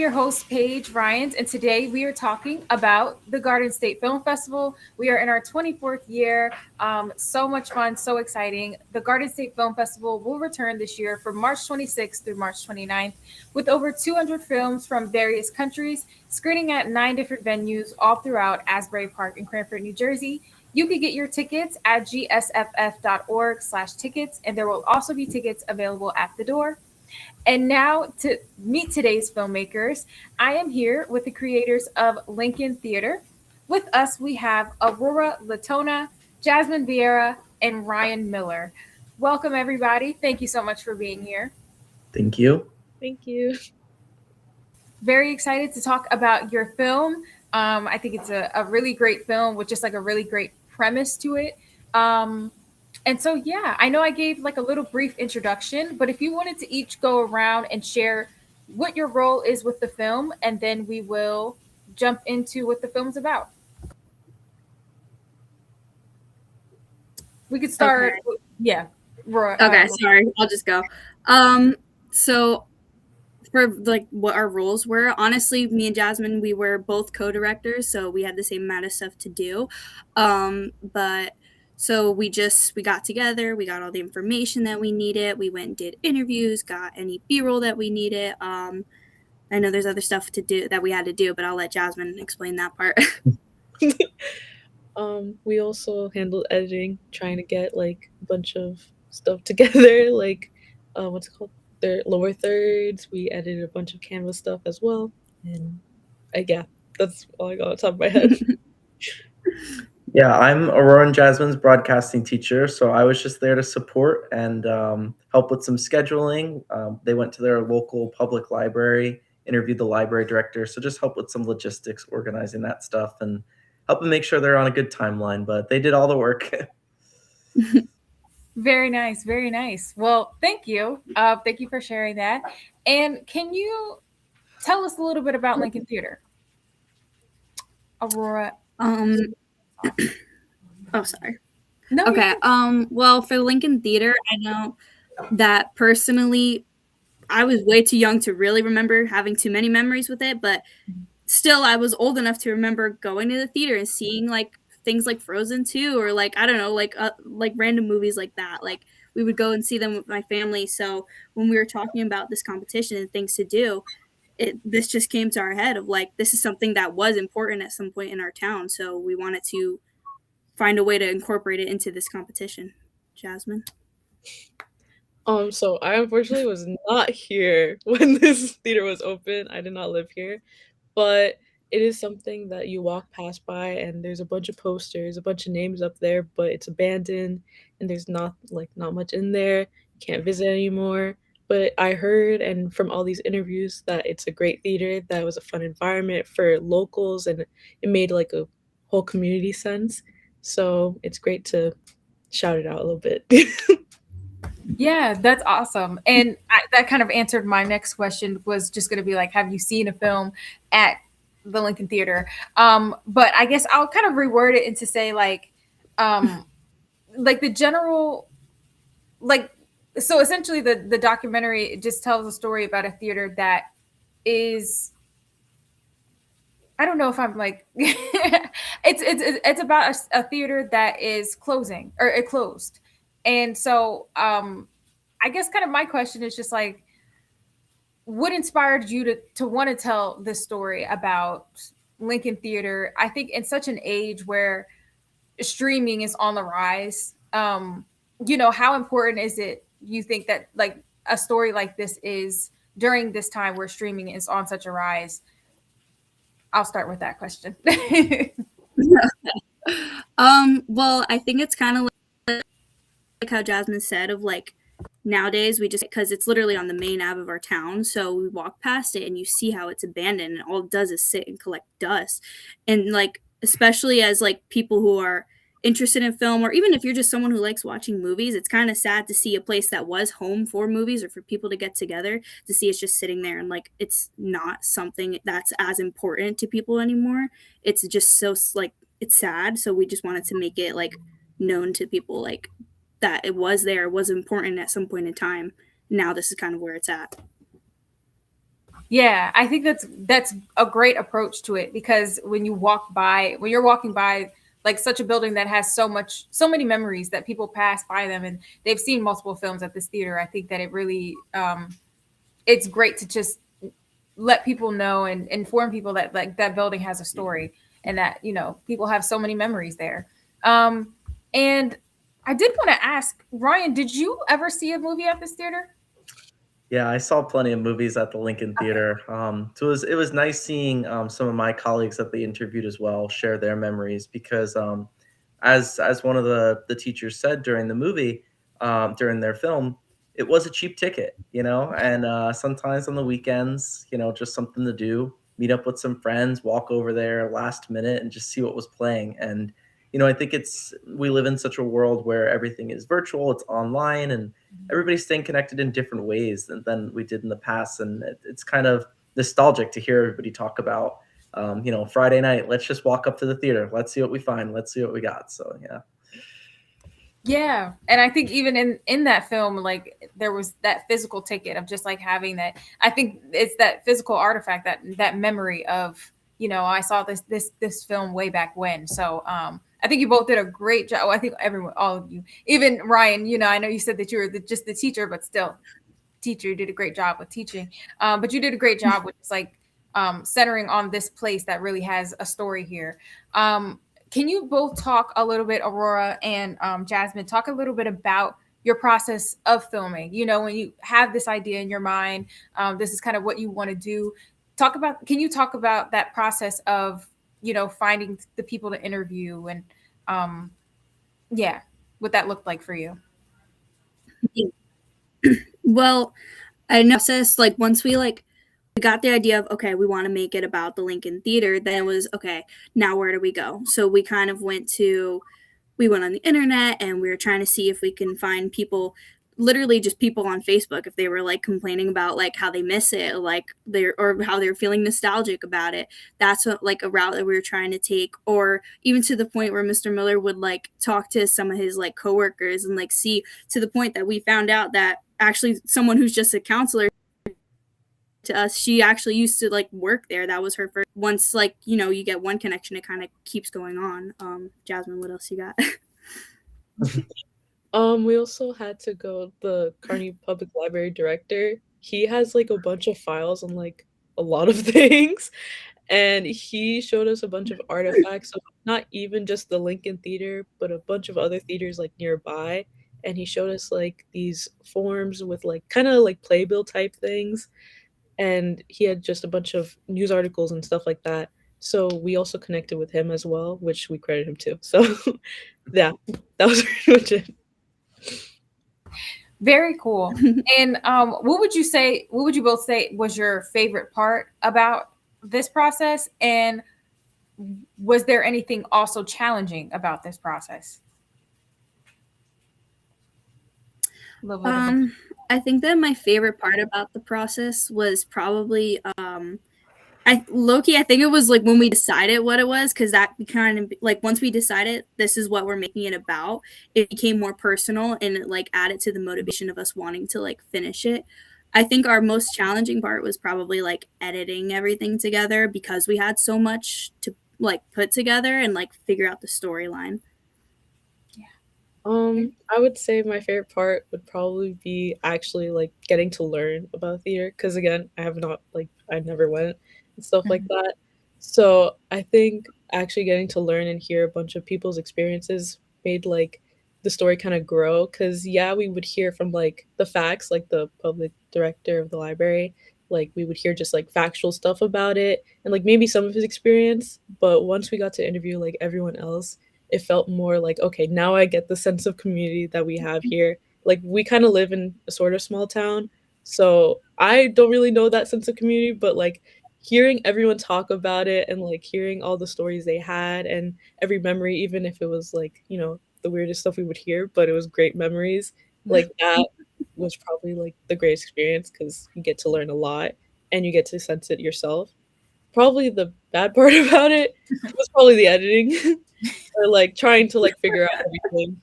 your host, Paige Ryans, and today we are talking about the Garden State Film Festival. We are in our 24th year. So much fun, so exciting. The Garden State Film Festival will return this year from March 26th through March 29th with over 200 films from various countries, screening at 9 different venues all throughout Asbury Park in Cranford, New Jersey. You can get your tickets at gsff.org/tickets, and there will also be tickets available at the door. And now to meet today's filmmakers, I am here with the creators of Lincoln Theater. With us, we have Aurora Latona, Jasmine Vieira, and Ryan Miller. Welcome, everybody. Thank you so much for being here. Thank you. Thank you. Very excited to talk about your film. I think it's a really great film with just like a really great premise to it. And so, yeah, I know I gave like a little brief introduction, but if you wanted to each go around and share what your role is with the film, and then we will jump into what the film's about. We could start. Okay. Yeah. Okay, sorry. I'll just go. So for like what our roles were, honestly, me and Jasmine, we were both co-directors, so we had the same amount of stuff to do. But so we got together, we got all the information that we needed, we went and did interviews, got any B-roll that we needed. I know there's other stuff to do that we had to do, but I'll let Jasmine explain that part. We also handled editing, trying to get like a bunch of stuff together, like what's it called? Their lower thirds. We edited a bunch of Canvas stuff as well. And yeah, that's all I got on top of my head. Yeah, I'm Aurora and Jasmine's broadcasting teacher, so I was just there to support and help with some scheduling. They went to their local public library, interviewed the library director, so just help with some logistics, organizing that stuff, and help them make sure they're on a good timeline. But they did all the work. Very nice. Very nice. Well, thank you. Thank you for sharing that. And can you tell us a little bit about Lincoln Theater? Aurora. Oh, sorry. No. Okay. Well, for Lincoln Theater, I know that personally, I was way too young to really remember having too many memories with it, but still, I was old enough to remember going to the theater and seeing like things like Frozen 2 or like I don't know, like random movies like that. Like we would go and see them with my family. So when we were talking about this competition and things to do, this just came to our head of like this is something that was important at some point in our town. So we wanted to find a way to incorporate it into this competition. Jasmine. So I unfortunately was not here when this theater was open. I did not live here, but it is something that you walk past by and there's a bunch of posters, a bunch of names up there, but it's abandoned and there's not much in there. You can't visit anymore. But I heard and from all these interviews that it's a great theater, that it was a fun environment for locals and it made like a whole community sense. So it's great to shout it out a little bit. Yeah, that's awesome. And that kind of answered my next question was just going to be like, have you seen a film at the Lincoln Theater? But I guess I'll kind of reword it into say like the general, like, so essentially the documentary just tells a story about a theater that is, I don't know if I'm like, it's about a theater that is closing or it closed. And so I guess kind of my question is just like, what inspired you to want to tell this story about Lincoln Theater? I think in such an age where streaming is on the rise, how important is it, you think, that like a story like this is during this time where streaming is on such a rise? I'll start with that question. Well, I think it's kind of like how Jasmine said of like nowadays we just, because it's literally on the main ave of our town, so we walk past it and you see how it's abandoned and all it does is sit and collect dust. And like especially as like people who are interested in film, or even if you're just someone who likes watching movies, it's kind of sad to see a place that was home for movies or for people to get together, to see it's just sitting there and like it's not something that's as important to people anymore. It's just so like it's sad. So we just wanted to make it like known to people like that it was important at some point in time. Now this is kind of where it's at. Yeah, I think that's a great approach to it, because when you're walking by like such a building that has so many memories that people pass by them and they've seen multiple films at this theater, I think that it really it's great to just let people know and inform people that like that building has a story, and that people have so many memories there. And I did want to ask Ryan, did you ever see a movie at this theater? Yeah, I saw plenty of movies at the Lincoln Okay. Theater. So it was nice seeing some of my colleagues that they interviewed as well share their memories because, as one of the teachers said during the movie, during their film, it was a cheap ticket, and sometimes on the weekends, just something to do, meet up with some friends, walk over there last minute, and just see what was playing. And I think we live in such a world where everything is virtual, it's online, and everybody's staying connected in different ways than we did in the past. And it's kind of nostalgic to hear everybody talk about, Friday night, let's just walk up to the theater. Let's see what we find. Let's see what we got. So, yeah. Yeah, and I think even in that film, like there was that physical ticket of just like having that. I think it's that physical artifact, that memory of I saw this film way back when. So I think you both did a great job. I think everyone, all of you, even Ryan. I know you said that you were just the teacher, but still, teacher, you did a great job with teaching. But you did a great job with just like centering on this place that really has a story here. Can you both talk a little bit, Aurora and Jasmine, talk a little bit about your process of filming? When you have this idea in your mind, this is kind of what you want to do. Can you talk about that process of, finding the people to interview and, yeah, what that looked like for you? Well, I know process like once we got the idea of okay, we want to make it about the Lincoln Theater, then it was okay, now where do we go? So we went on the internet and we were trying to see if we can find people, literally just people on Facebook, if they were like complaining about like how they miss it, like or how they're feeling nostalgic about it. That's what like a route that we were trying to take, or even to the point where Mr. Miller would like talk to some of his like coworkers and like see, to the point that we found out that actually someone who's just a counselor to us, she actually used to like work there. That was her first. Once like you get one connection, it kind of keeps going on. Jasmine, what else you got? We also had to go, the Kearney Public Library director. He has like a bunch of files on like a lot of things, and he showed us a bunch of artifacts of not even just the Lincoln Theater, but a bunch of other theaters like nearby. And he showed us like these forms with like kind of like playbill type things, and he had just a bunch of news articles and stuff like that. So we also connected with him as well, which we credit him to. So yeah, that was pretty much it. Very cool. And what would you both say was your favorite part about this process? And was there anything also challenging about this process? I think that my favorite part about the process was probably I think it was like when we decided what it was, because that kind of like once we decided this is what we're making it about, it became more personal and it like added to the motivation of us wanting to like finish it. I think our most challenging part was probably like editing everything together, because we had so much to like put together and like figure out the storyline. I would say my favorite part would probably be actually like getting to learn about theater, because again, I never went and stuff like that. So I think actually getting to learn and hear a bunch of people's experiences made like the story kind of grow. Because yeah, we would hear from like the facts, like the public director of the library, like we would hear just like factual stuff about it and like maybe some of his experience. But once we got to interview like everyone else, it felt more like, okay, now I get the sense of community that we have here. Like we kind of live in a sort of small town, so I don't really know that sense of community, but like hearing everyone talk about it and like hearing all the stories they had and every memory, even if it was like, the weirdest stuff we would hear, but it was great memories. Like that was probably like the greatest experience, because you get to learn a lot and you get to sense it yourself. Probably the bad part about it was probably the editing. Or like trying to like figure out everything,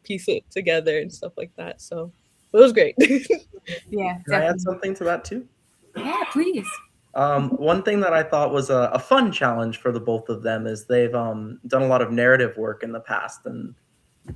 piece it together and stuff like that. So it was great. Yeah, Can I add definitely. something to that too? Yeah, please. One thing that I thought was a fun challenge for the both of them is they've done a lot of narrative work in the past and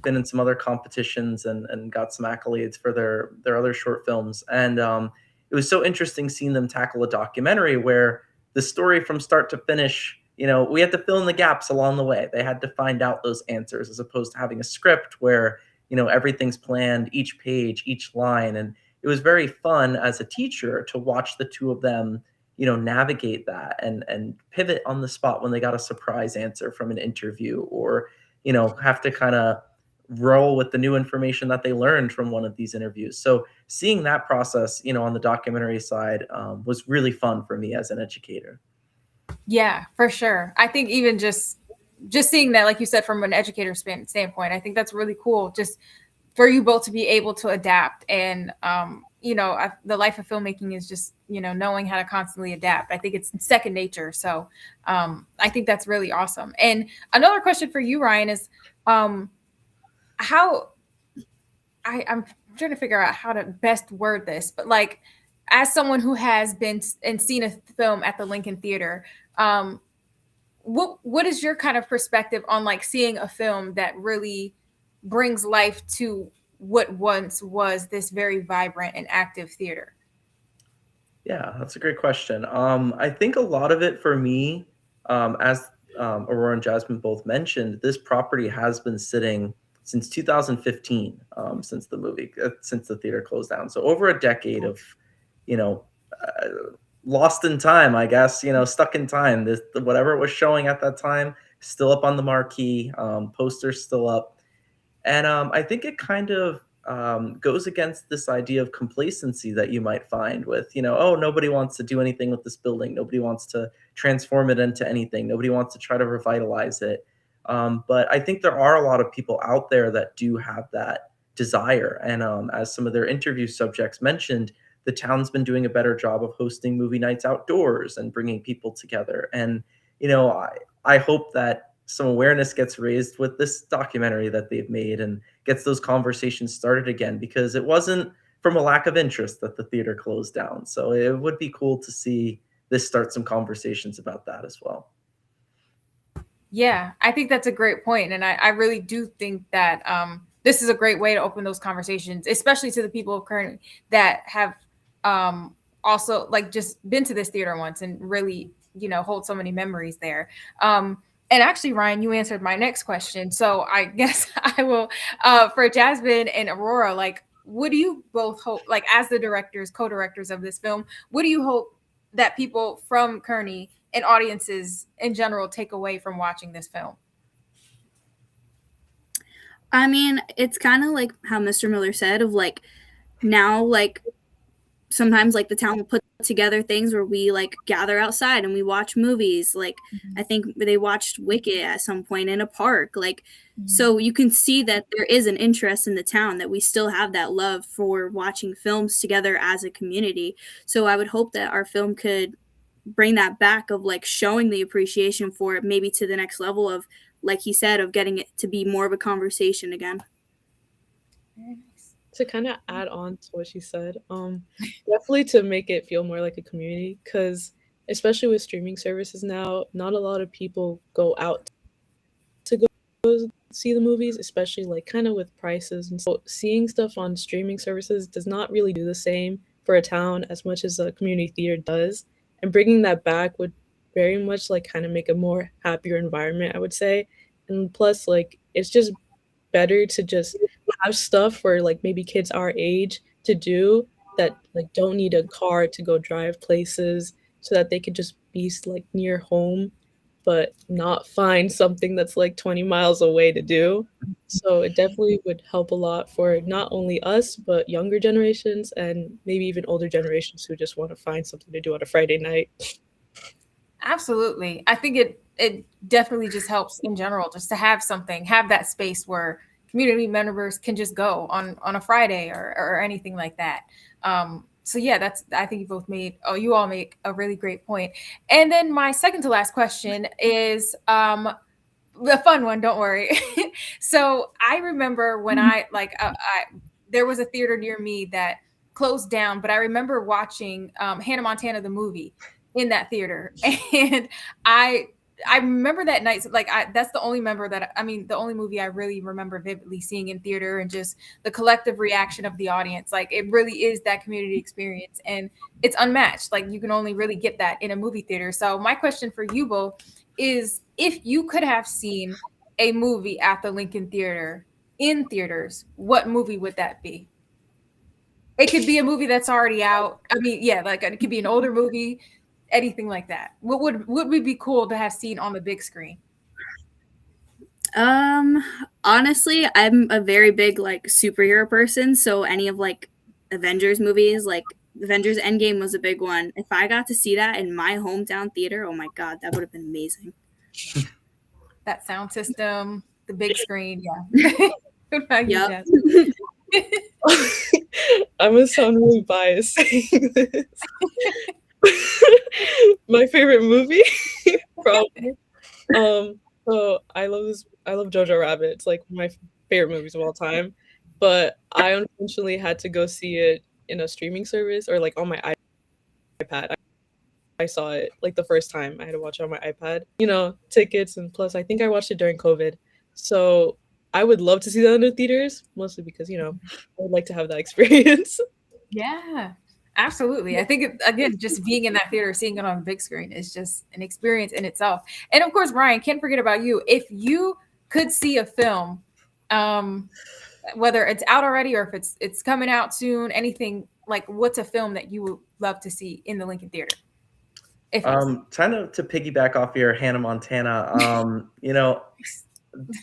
been in some other competitions and got some accolades for their other short films. And it was so interesting seeing them tackle a documentary where the story from start to finish, we had to fill in the gaps along the way. They had to find out those answers as opposed to having a script where, everything's planned, each page, each line. And it was very fun as a teacher to watch the two of them, navigate that and pivot on the spot when they got a surprise answer from an interview or, have to kind of roll with the new information that they learned from one of these interviews. So seeing that process, on the documentary side, was really fun for me as an educator. Yeah, for sure. I think even just seeing that, like you said, from an educator standpoint, I think that's really cool. Just for you both to be able to adapt and the life of filmmaking is just knowing how to constantly adapt. I think it's second nature. So I think that's really awesome. And another question for you, Ryan, is how I'm trying to figure out how to best word this, but like as someone who has been and seen a film at the Lincoln Theater, what is your kind of perspective on like seeing a film that really brings life to what once was this very vibrant and active theater? Yeah, that's a great question. I think a lot of it for me, as Aurora and Jasmine both mentioned, this property has been sitting since 2015, since the theater closed down. So over a decade of, you know, uh, lost in time, I guess, stuck in time. Whatever was showing at that time, still up on the marquee, posters still up. And I think it kind of goes against this idea of complacency that you might find with, oh, nobody wants to do anything with this building. Nobody wants to transform it into anything. Nobody wants to try to revitalize it. But I think there are a lot of people out there that do have that desire. And as some of their interview subjects mentioned, the town's been doing a better job of hosting movie nights outdoors and bringing people together. And, I hope that some awareness gets raised with this documentary that they've made and gets those conversations started again because it wasn't from a lack of interest that the theater closed down. So it would be cool to see this start some conversations about that as well. Yeah, I think that's a great point. And I really do think that this is a great way to open those conversations, especially to the people currently that have also like just been to this theater once and really, hold so many memories there. And actually, Ryan, you answered my next question. So I guess I will, for Jasmine and Aurora, like, what do you both hope, like, as the directors, co-directors of this film, what do you hope that people from Kearney and audiences in general take away from watching this film? I mean, it's kind of like how Mr. Miller said of like now, like sometimes like the town will put together things where we like gather outside and we watch movies. Like I think they watched Wicked at some point in a park. Like so you can see that there is an interest in the town, that we still have that love for watching films together as a community. So I would hope that our film could bring that back of like showing the appreciation for it maybe to the next level of, like he said, of getting it to be more of a conversation again. Very nice. To kind of add on to what she said, definitely to make it feel more like a community, because especially with streaming services now, not a lot of people go out to go see the movies, especially like kind of with prices. And so seeing stuff on streaming services does not really do the same for a town as much as a community theater does. And bringing that back would very much like kind of make a more happier environment, I would say. And plus, like, it's just better to just have stuff for like maybe kids our age to do that like don't need a car to go drive places, so that they could just be like near home but not find something that's like 20 miles away to do. So it definitely would help a lot for not only us but younger generations and maybe even older generations who just want to find something to do on a Friday night. Absolutely. I think it definitely just helps in general just to have something, have that space where community members can just go on a Friday or anything like that. So yeah, I think you all make a really great point. And then my second to last question is the fun one, don't worry. So I remember when I there was a theater near me that closed down, but I remember watching Hannah Montana the movie in that theater, and I remember that night. Like that's the only the only movie I really remember vividly seeing in theater, and just the collective reaction of the audience. Like it really is that community experience, and it's unmatched. Like you can only really get that in a movie theater. So my question for you both is, if you could have seen a movie at the Lincoln Theater in theaters, what movie would that be? It could be a movie that's already out. I mean, yeah, like it could be an older movie, anything like that. What would be cool to have seen on the big screen? Honestly, I'm a very big like superhero person, so any of like Avengers movies, like Avengers Endgame was a big one. If I got to see that in my hometown theater, oh my god, that would have been amazing. That sound system, the big screen, yeah. What about you, Yep. Jasmine? I'm gonna sound really biased saying this. My favorite movie, probably. So I love Jojo Rabbit. It's like one of my favorite movies of all time. But I unfortunately had to go see it in a streaming service, or like on my iPad. I saw it like the first time. I had to watch it on my iPad. Tickets, and plus I think I watched it during COVID. So I would love to see that in the theaters, mostly because, I would like to have that experience. Yeah, absolutely. I think again, just being in that theater, seeing it on the big screen is just an experience in itself. And of course, Ryan, can't forget about you. If you could see a film, whether it's out already or if it's coming out soon, anything, like what's a film that you would love to see in the Lincoln Theater? Trying to piggyback off your Hannah Montana,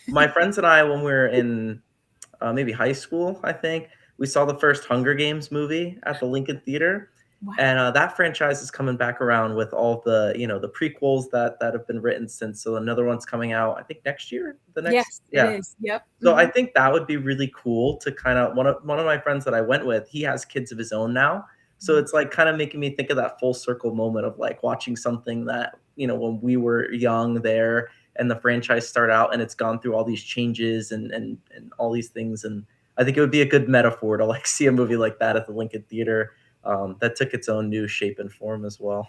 my friends and I, when we were in maybe high school, I think, we saw the first Hunger Games movie at the Lincoln Theater. Wow. And that franchise is coming back around with all the, the prequels that have been written since. So another one's coming out, I think next year. Yes, yeah. It is. Yep. So I think that would be really cool to kind of, one of my friends that I went with, he has kids of his own now. So it's like kind of making me think of that full circle moment of like watching something that, when we were young there, and the franchise start out and it's gone through all these changes and all these things. And I think it would be a good metaphor to like see a movie like that at the Lincoln Theater that took its own new shape and form as well.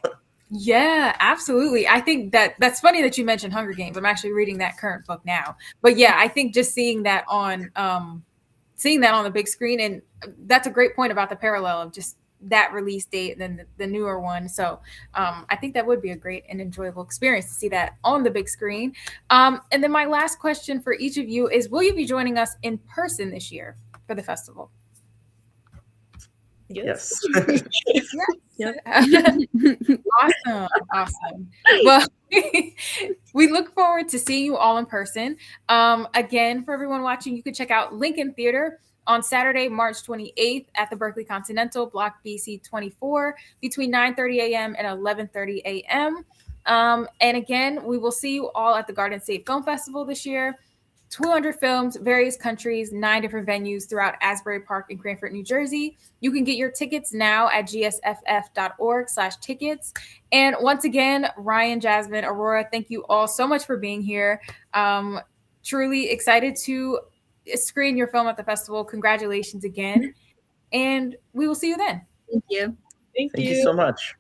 Yeah, absolutely. I think that's funny that you mentioned Hunger Games. I'm actually reading that current book now. But yeah, I think just seeing that on the big screen, and that's a great point about the parallel of just that release date and then the newer one. So I think that would be a great and enjoyable experience to see that on the big screen. And then my last question for each of you is, will you be joining us in person this year for the festival? Yes. Yep. Awesome. Well, we look forward to seeing you all in person. Again, for everyone watching, you can check out Lincoln Theater on Saturday, March 28th at the Berkeley Continental, Block BC 24, between 9:30 a.m. and 11:30 a.m. And again, we will see you all at the Garden State Film Festival this year. 200 films, various countries, 9 different venues throughout Asbury Park and Cranford, New Jersey. You can get your tickets now at gsff.org/tickets. And once again, Ryan, Jasmine, Aurora, thank you all so much for being here. Truly excited to screen your film at the festival. Congratulations again. And we will see you then. Thank you. Thank Thank you so much.